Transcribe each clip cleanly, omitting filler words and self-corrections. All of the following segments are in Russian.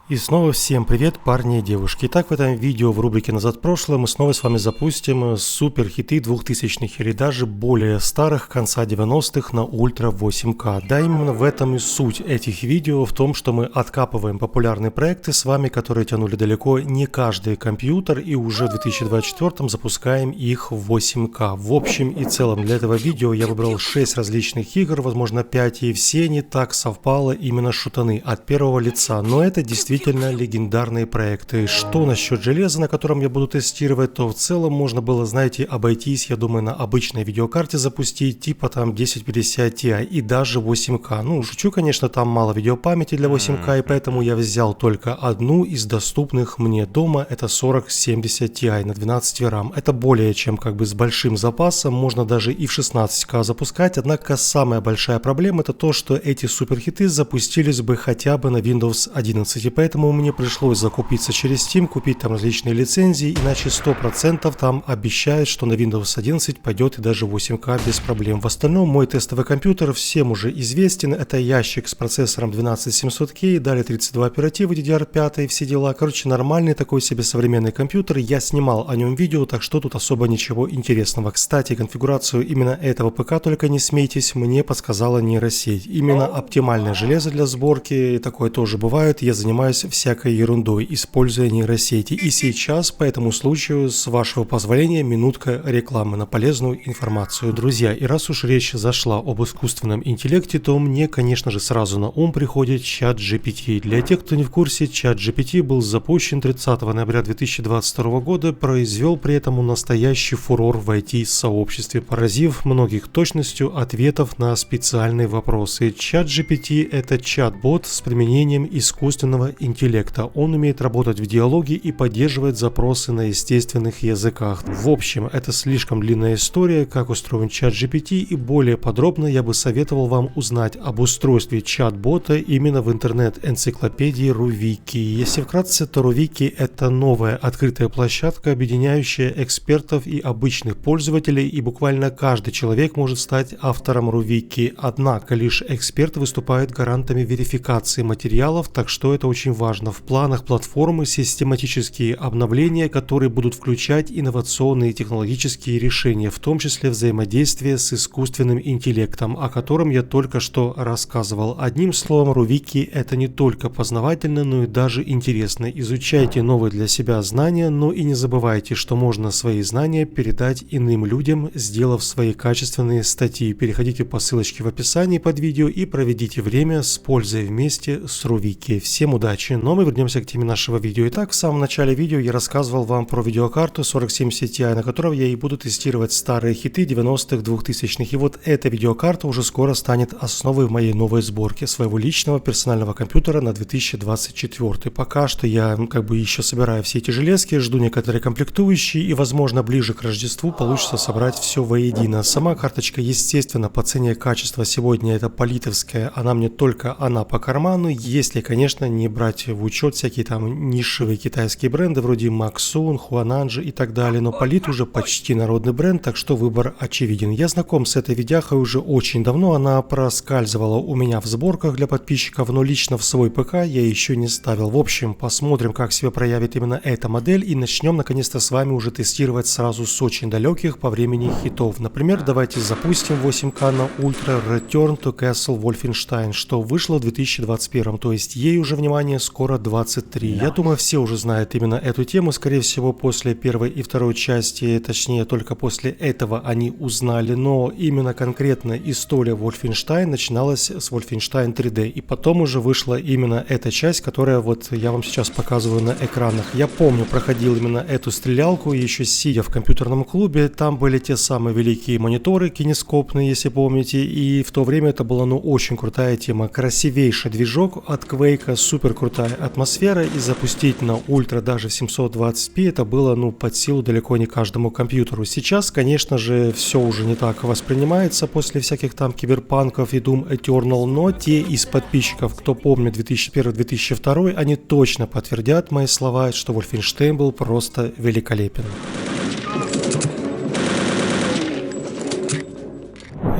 И снова всем привет, парни и девушки. Итак, в этом видео в рубрике «Назад в прошлое» мы снова с вами запустим супер хиты 2000-х или даже более старых конца 90-х на ультра 8К. Да, именно в этом и суть этих видео, в том, что мы откапываем популярные проекты с вами, которые тянули далеко не каждый компьютер, и уже в 2024 запускаем их в 8К. В общем и целом для этого видео я выбрал 6 различных игр, возможно 5, и все не так совпало именно шутаны от первого лица, но это действительно легендарные проекты. Что насчет железа, на котором я буду тестировать, то в целом можно было, знаете, обойтись, я думаю, на обычной видеокарте запустить, типа там 1050 Ti и даже 8К. Ну, шучу, конечно, там мало видеопамяти для 8К, и поэтому я взял только одну из доступных мне дома, это 4070 Ti на 12 RAM. Это более чем как бы с большим запасом, можно даже и в 16К запускать, однако самая большая проблема это то, что эти суперхиты запустились бы хотя бы на Windows 11, и поэтому мне пришлось закупиться через Steam, купить там различные лицензии, иначе 100% там обещают, что на Windows 11 пойдет и даже 8К без проблем. В остальном мой тестовый компьютер всем уже известен, это ящик с процессором 12700K, далее 32 оперативы DDR5 и все дела. Короче, нормальный такой себе современный компьютер, я снимал о нем видео, так что тут особо ничего интересного. Кстати, конфигурацию именно этого ПК, только не смейтесь, мне подсказала нейросеть. Именно оптимальное железо для сборки, такое тоже бывает, я занимаюсь всякой ерундой, используя нейросети. И сейчас, по этому случаю, с вашего позволения, минутка рекламы на полезную информацию. Друзья, и раз уж речь зашла об искусственном интеллекте, то мне, конечно же, сразу на ум приходит ChatGPT. Для тех, кто не в курсе, ChatGPT был запущен 30 ноября 2022 года, произвел при этом настоящий фурор в IT-сообществе, поразив многих точностью ответов на специальные вопросы. ChatGPT — это чат-бот с применением искусственного интеллекта. Он умеет работать в диалоге и поддерживает запросы на естественных языках. В общем, это слишком длинная история, как устроен ChatGPT, и более подробно я бы советовал вам узнать об устройстве чат-бота именно в интернет-энциклопедии Рувики. Если вкратце, то Рувики — это новая открытая площадка, объединяющая экспертов и обычных пользователей, и буквально каждый человек может стать автором Рувики. Однако лишь эксперты выступают гарантами верификации материалов, так что это очень важно. В планах платформы систематические обновления, которые будут включать инновационные технологические решения, в том числе взаимодействие с искусственным интеллектом, о котором я только что рассказывал. Одним словом, Рувики — это не только познавательно, но и даже интересно. Изучайте новые для себя знания, но и не забывайте, что можно свои знания передать иным людям, сделав свои качественные статьи. Переходите по ссылочке в описании под видео и проведите время с пользой вместе с Рувики. Всем удачи! Но мы вернемся к теме нашего видео. Итак, в самом начале видео я рассказывал вам про видеокарту 4070 Ti, на которой я и буду тестировать старые хиты 90-х, 2000-х. И вот эта видеокарта уже скоро станет основой в моей новой сборке своего личного персонального компьютера на 2024. Пока что я как бы еще собираю все эти железки, жду некоторые комплектующие, и возможно ближе к Рождеству получится собрать все воедино. Сама карточка, естественно, по цене качества сегодня это политовская, она мне только она по карману, если, конечно, не брать в учет всякие там нишевые китайские бренды вроде Maxun, Huananji и так далее, но Polit уже почти народный бренд, так что выбор очевиден. Я знаком с этой видяхой уже очень давно, она проскальзывала у меня в сборках для подписчиков, но лично в свой ПК я еще не ставил. В общем, посмотрим, как себя проявит именно эта модель, и начнем наконец-то с вами уже тестировать сразу с очень далеких по времени хитов. Например, давайте запустим 8К на Ultra Return to Castle Wolfenstein, что вышло в 2021, то есть ей уже, внимание, скоро 23. Я думаю, все уже знают именно эту тему. Скорее всего, после первой и второй части, точнее, только после этого они узнали. Но именно конкретно история Wolfenstein начиналась с Wolfenstein 3D. И потом уже вышла именно эта часть, которая вот я вам сейчас показываю на экранах. Я помню, проходил именно эту стрелялку, еще сидя в компьютерном клубе. Там были те самые великие мониторы кинескопные, если помните. И в то время это была, ну, очень крутая тема. Красивейший движок от Quake, супер крутая атмосфера, и запустить на ультра даже в 720p это было, ну, под силу далеко не каждому компьютеру. Сейчас, конечно же, все уже не так воспринимается после всяких там киберпанков и Doom Eternal, но те из подписчиков, кто помнит 2001-2002, они точно подтвердят мои слова, что Wolfenstein был просто великолепен.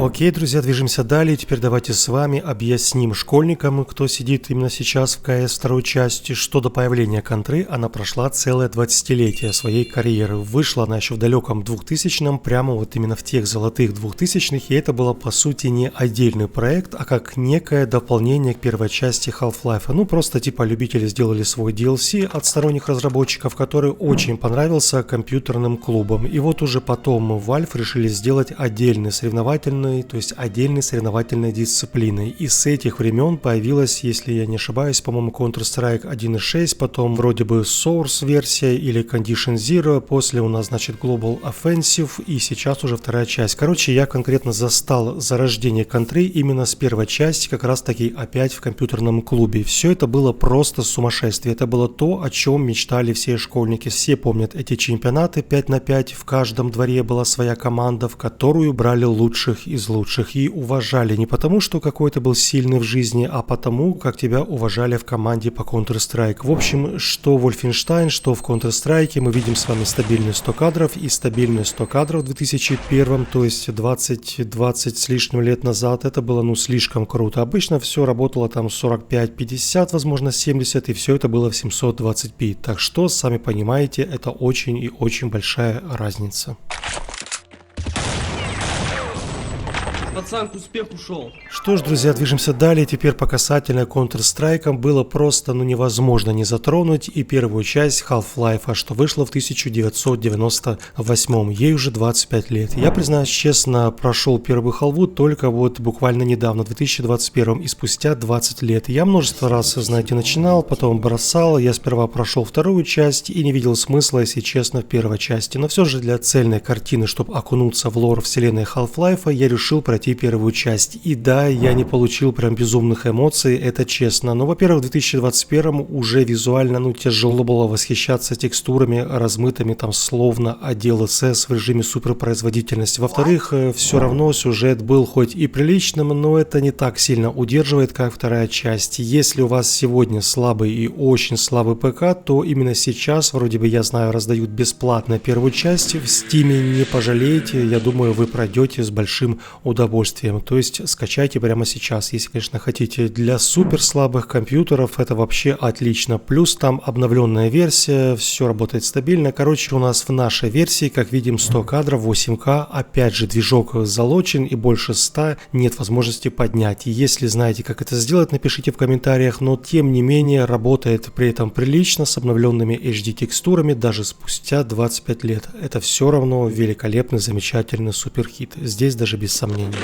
Окей, друзья, движемся далее. Теперь давайте с вами объясним школьникам, кто сидит именно сейчас в КС второй части, что до появления контры она прошла целое 20-летие своей карьеры. Вышла она еще в далеком 2000-м, прямо вот именно в тех золотых 2000-х, и это было по сути не отдельный проект, а как некое дополнение к первой части Half-Life. Ну, просто типа любители сделали свой DLC от сторонних разработчиков, который очень понравился компьютерным клубам. И вот уже потом Valve решили сделать отдельный соревновательный, то есть отдельной соревновательной дисциплиной. И с этих времен появилась, если я не ошибаюсь, по-моему, Counter-Strike 1.6, потом вроде бы Source версия или Condition Zero, после у нас, значит, Global Offensive, и сейчас уже вторая часть. Короче, я конкретно застал зарождение контры именно с первой части, как раз таки опять в компьютерном клубе. Все это было просто сумасшествие. Это было то, о чем мечтали все школьники. Все помнят эти чемпионаты 5 на 5, в каждом дворе была своя команда, в которую брали лучших из лучших и уважали не потому, что какой-то был сильный в жизни, а потому, как тебя уважали в команде по Counter-Strike. В общем, что Wolfenstein, что в Counter-Strike мы видим с вами стабильные 100 кадров и стабильные 100 кадров в 2001, то есть 20 с лишним лет назад. Это было ну слишком круто. Обычно все работало там 45-50, возможно 70, и все это было в 720p. Так что, сами понимаете, это очень и очень большая разница. Пацан к успеху шел. Что ж, друзья, движемся далее. Теперь по касательно Counter-Strike было просто невозможно не затронуть и первую часть Half-Life, что вышло в 1998. Ей уже 25 лет. Я, признаюсь честно, прошел первую халву только вот буквально недавно, в 2021, и спустя 20 лет. Я множество раз, знаете, начинал, потом бросал. Я сперва прошел вторую часть и не видел смысла, если честно, в первой части. Но все же для цельной картины, чтобы окунуться в лор вселенной Half-Life, я решил пройти первую часть. И да, я не получил прям безумных эмоций, это честно. Но, во-первых, в 2021 уже визуально, тяжело было восхищаться текстурами, размытыми там словно отдел СС в режиме суперпроизводительности. Во-вторых, все равно сюжет был хоть и приличным, но это не так сильно удерживает, как вторая часть. Если у вас сегодня слабый и очень слабый ПК, то именно сейчас, вроде бы, я знаю, раздают бесплатно первую часть. В Стиме не пожалеете, я думаю, вы пройдете с большим удовольствием. То есть скачайте прямо сейчас, если, конечно, хотите. Для супер слабых компьютеров это вообще отлично. Плюс там обновленная версия, все работает стабильно. Короче, у нас в нашей версии, как видим, 100 кадров, 8К. Опять же, движок залочен и больше 100 нет возможности поднять. И если знаете, как это сделать, напишите в комментариях. Но тем не менее, работает при этом прилично с обновленными HD текстурами даже спустя 25 лет. Это все равно великолепный, замечательный суперхит. Здесь даже без сомнений.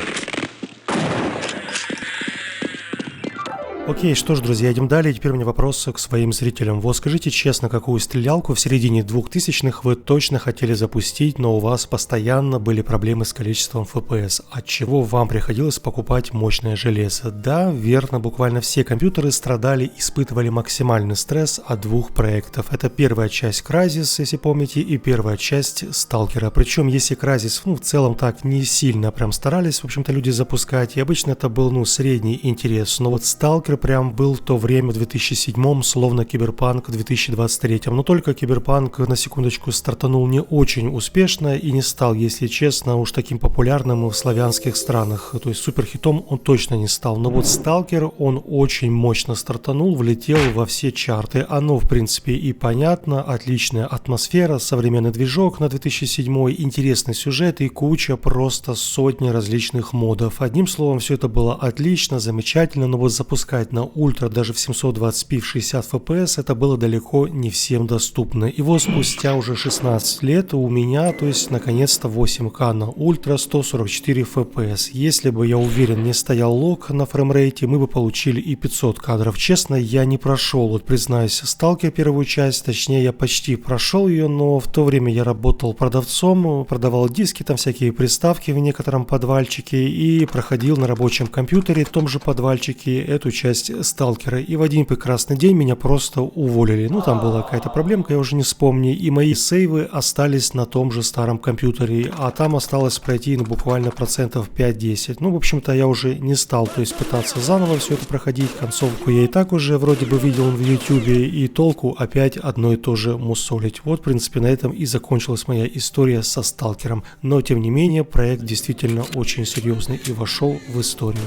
Окей, что ж, друзья, идем далее. Теперь у меня вопрос к своим зрителям. Вот скажите честно, какую стрелялку в середине 2000-х вы точно хотели запустить, но у вас постоянно были проблемы с количеством FPS, от чего вам приходилось покупать мощное железо? Да, верно, буквально все компьютеры страдали, испытывали максимальный стресс от двух проектов. Это первая часть Crysis, если помните, и первая часть Stalker. Причем, если Crysis, в целом так не сильно прям старались, в общем-то, люди запускать, и обычно это был, средний интерес, но вот Stalker прям был в то время, в 2007-м, словно Киберпанк в 2023-м. Но только Киберпанк, на секундочку, стартанул не очень успешно и не стал, если честно, уж таким популярным в славянских странах. То есть суперхитом он точно не стал. Но вот Сталкер, он очень мощно стартанул, влетел во все чарты. Оно, в принципе, и понятно. Отличная атмосфера, современный движок на 2007-й, интересный сюжет и куча, просто сотни различных модов. Одним словом, все это было отлично, замечательно, но вот запускать на ультра даже в 720p в 60 fps это было далеко не всем доступно. И вот спустя уже 16 лет у меня, то есть наконец-то 8К на ультра 144 fps. Если бы, я уверен, не стоял лог на фреймрейте, мы бы получили и 500 кадров. Честно, я не прошел, вот признаюсь, Stalker первую часть, точнее я почти прошел ее, но в то время я работал продавцом, продавал диски, там всякие приставки в некотором подвальчике и проходил на рабочем компьютере в том же подвальчике эту часть часть Сталкера, и в один прекрасный день меня просто уволили. Ну, там была какая-то проблемка, я уже не вспомню, и мои сейвы остались на том же старом компьютере, а там осталось пройти, ну, буквально процентов 5-10. Ну, в общем-то, я уже не стал, то есть пытаться заново все это проходить, концовку я и так уже вроде бы видел в ютубе, и толку опять одно и то же мусолить. Вот, в принципе, на этом и закончилась моя история со Сталкером, но, тем не менее, проект действительно очень серьезный и вошел в историю.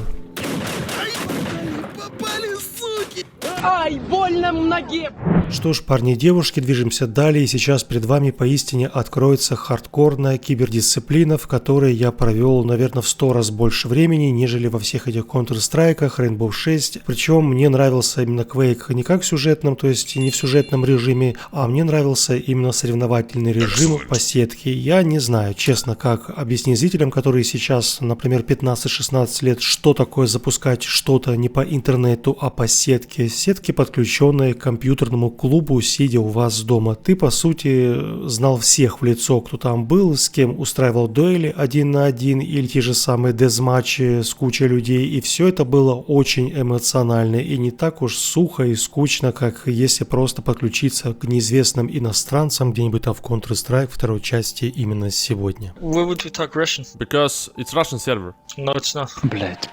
Ай, больно в ноге! Что ж, парни и девушки, движемся далее, и сейчас перед вами поистине откроется хардкорная кибердисциплина, в которой я провел, наверное, в 100 раз больше времени, нежели во всех этих Counter-Strike, Rainbow 6. Причем мне нравился именно Quake не как в сюжетном, то есть не в сюжетном режиме, а мне нравился именно соревновательный режим по сетке. Я не знаю, честно, как объяснить зрителям, которые сейчас, например, 15-16 лет, что такое запускать что-то не по интернету, а по сетке. Сетки, подключенные к компьютерному клубу, сидя у вас дома. Ты, по сути, знал всех в лицо, кто там был, с кем устраивал дуэли 1 на 1 или те же самые дезматчи с кучей людей, и все это было очень эмоционально и не так уж сухо и скучно, как если просто подключиться к неизвестным иностранцам где-нибудь там в Counter-Strike второй части именно сегодня. Why would we talk Russian? Because it's Russian server. No, it's not. Блять.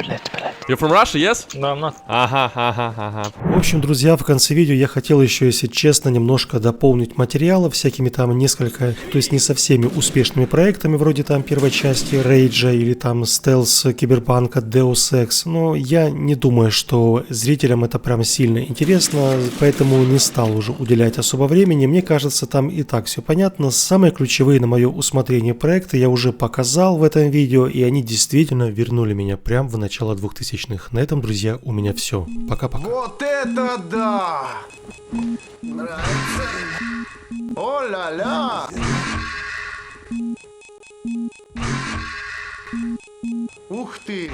You're from Russia, yes? No, I'm not. Ага. В общем, друзья, в конце видео я хотел еще, если честно, немножко дополнить материала всякими там несколько, то есть не со всеми успешными проектами, вроде там первой части Рейджа или там стелс Киберпанка Deus Ex, но я не думаю, что зрителям это прям сильно интересно, поэтому не стал уже уделять особо времени. Мне кажется, там и так все понятно. Самые ключевые на мое усмотрение проекты я уже показал в этом видео, и они действительно вернули меня прям в начало 2000-х. На этом, друзья, у меня все. Пока-пока. Вот это да! Нравится? О-ля-ля! Ух ты!